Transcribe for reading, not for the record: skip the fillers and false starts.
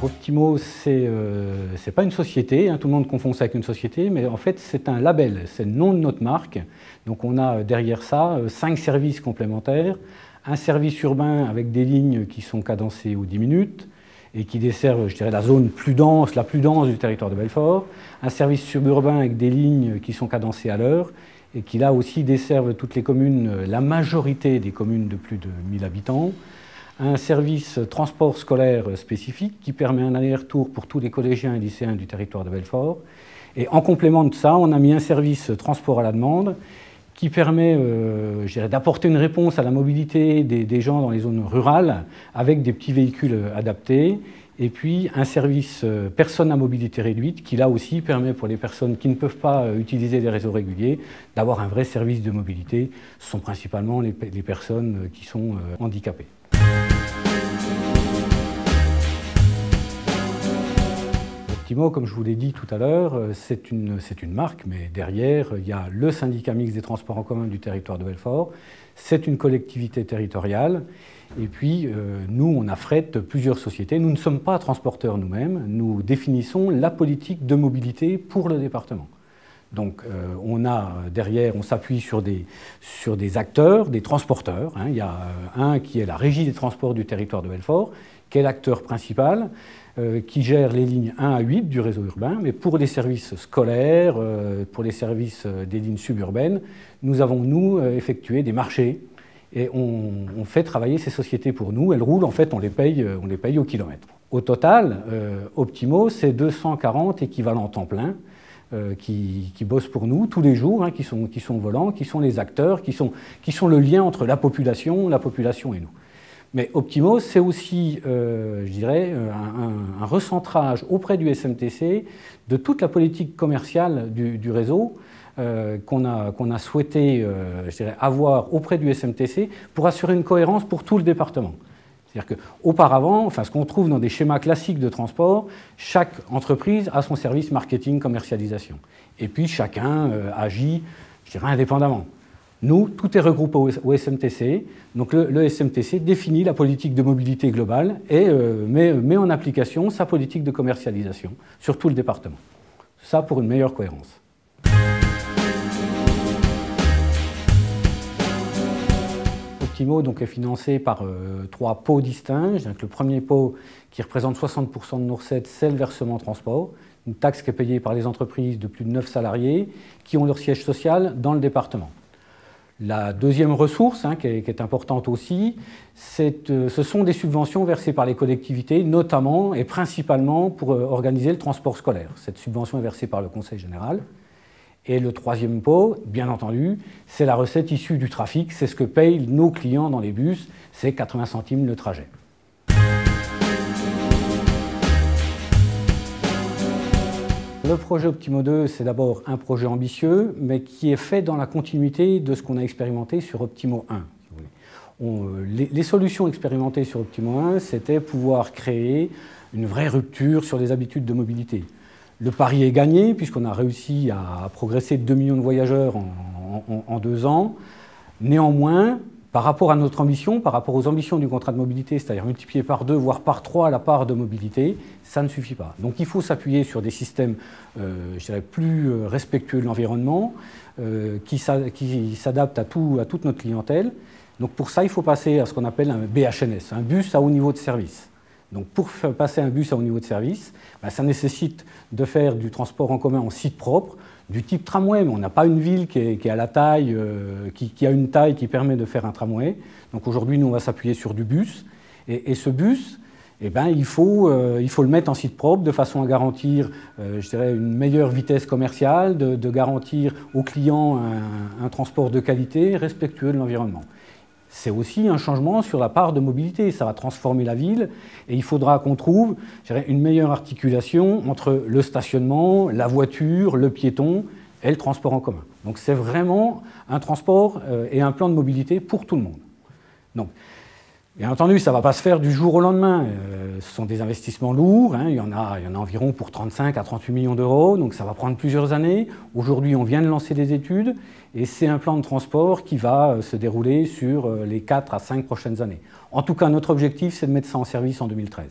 Optimo, c'est pas une société, hein, tout le monde confond ça avec une société, mais en fait c'est un label, c'est le nom de notre marque. Donc on a derrière ça 5 services complémentaires, un service urbain avec des lignes qui sont cadencées aux 10 minutes et qui desservent, je dirais, la zone la plus dense du territoire de Belfort, un service suburbain avec des lignes qui sont cadencées à l'heure et qui là aussi desservent toutes les communes, la majorité des communes de plus de 1000 habitants, un service transport scolaire spécifique qui permet un aller-retour pour tous les collégiens et lycéens du territoire de Belfort. Et en complément de ça, on a mis un service transport à la demande qui permet d'apporter une réponse à la mobilité des gens dans les zones rurales avec des petits véhicules adaptés. Et puis un service personnes à mobilité réduite qui là aussi permet pour les personnes qui ne peuvent pas utiliser les réseaux réguliers d'avoir un vrai service de mobilité. Ce sont principalement les personnes qui sont handicapées. Optimo, comme je vous l'ai dit tout à l'heure, c'est une marque, mais derrière, il y a le syndicat mixte des transports en commun du territoire de Belfort, c'est une collectivité territoriale, et puis nous, on affrète plusieurs sociétés. Nous ne sommes pas transporteurs nous-mêmes, nous définissons la politique de mobilité pour le département. Donc on s'appuie sur des acteurs, des transporteurs. Hein. Il y a un qui est la Régie des transports du territoire de Belfort, qui est l'acteur principal, qui gère les lignes 1 à 8 du réseau urbain, mais pour les services scolaires, pour les services des lignes suburbaines, nous avons, nous, effectué des marchés et on fait travailler ces sociétés pour nous. Elles roulent, en fait, on les paye au kilomètre. Au total, Optimo, c'est 240 équivalents temps plein qui bossent pour nous tous les jours, hein, qui sont volants, qui sont les acteurs, qui sont le lien entre la population et nous. Mais Optimo, c'est aussi, je dirais, un recentrage auprès du SMTC de toute la politique commerciale du réseau qu'on a souhaité avoir auprès du SMTC pour assurer une cohérence pour tout le département. C'est-à-dire qu'auparavant, ce qu'on trouve dans des schémas classiques de transport, chaque entreprise a son service marketing commercialisation. Et puis chacun agit, je dirais, indépendamment. Nous, tout est regroupé au SMTC, donc le SMTC définit la politique de mobilité globale et met en application sa politique de commercialisation sur tout le département. Ça pour une meilleure cohérence. Optimo donc, est financé par 3 pots distincts. Donc, le premier pot qui représente 60% de nos recettes, c'est le versement transport, une taxe qui est payée par les entreprises de plus de 9 salariés qui ont leur siège social dans le département. La deuxième ressource, hein, qui est importante aussi, ce sont des subventions versées par les collectivités, notamment et principalement pour organiser le transport scolaire. Cette subvention est versée par le Conseil général. Et le troisième pot, bien entendu, c'est la recette issue du trafic, c'est ce que payent nos clients dans les bus, c'est 80 centimes le trajet. Le projet Optimo 2, c'est d'abord un projet ambitieux, mais qui est fait dans la continuité de ce qu'on a expérimenté sur Optimo 1. Les solutions expérimentées sur Optimo 1, c'était pouvoir créer une vraie rupture sur les habitudes de mobilité. Le pari est gagné, puisqu'on a réussi à progresser de 2 millions de voyageurs en 2 ans. Néanmoins, par rapport à notre ambition, par rapport aux ambitions du contrat de mobilité, c'est-à-dire multiplier par 2, voire par 3 la part de mobilité, ça ne suffit pas. Donc il faut s'appuyer sur des systèmes, je dirais, plus respectueux de l'environnement, qui s'adaptent à toute notre clientèle. Donc pour ça, il faut passer à ce qu'on appelle un BHNS, un bus à haut niveau de service. Donc pour passer un bus à haut niveau de service, ça nécessite de faire du transport en commun en site propre, du type tramway, mais on n'a pas une ville qui est à la taille, qui a une taille qui permet de faire un tramway. Donc aujourd'hui, nous, on va s'appuyer sur du bus. Et ce bus, il faut le mettre en site propre de façon à garantir, je dirais, une meilleure vitesse commerciale, de garantir aux clients un transport de qualité, respectueux de l'environnement. C'est aussi un changement sur la part de mobilité, ça va transformer la ville et il faudra qu'on trouve, je dirais, une meilleure articulation entre le stationnement, la voiture, le piéton et le transport en commun. Donc c'est vraiment un transport et un plan de mobilité pour tout le monde. Donc, bien entendu, ça ne va pas se faire du jour au lendemain. Ce sont des investissements lourds, hein. Il y en a environ pour 35 à 38 millions d'euros, donc ça va prendre plusieurs années. Aujourd'hui, on vient de lancer des études et c'est un plan de transport qui va se dérouler sur les 4 à 5 prochaines années. En tout cas, notre objectif, c'est de mettre ça en service en 2013.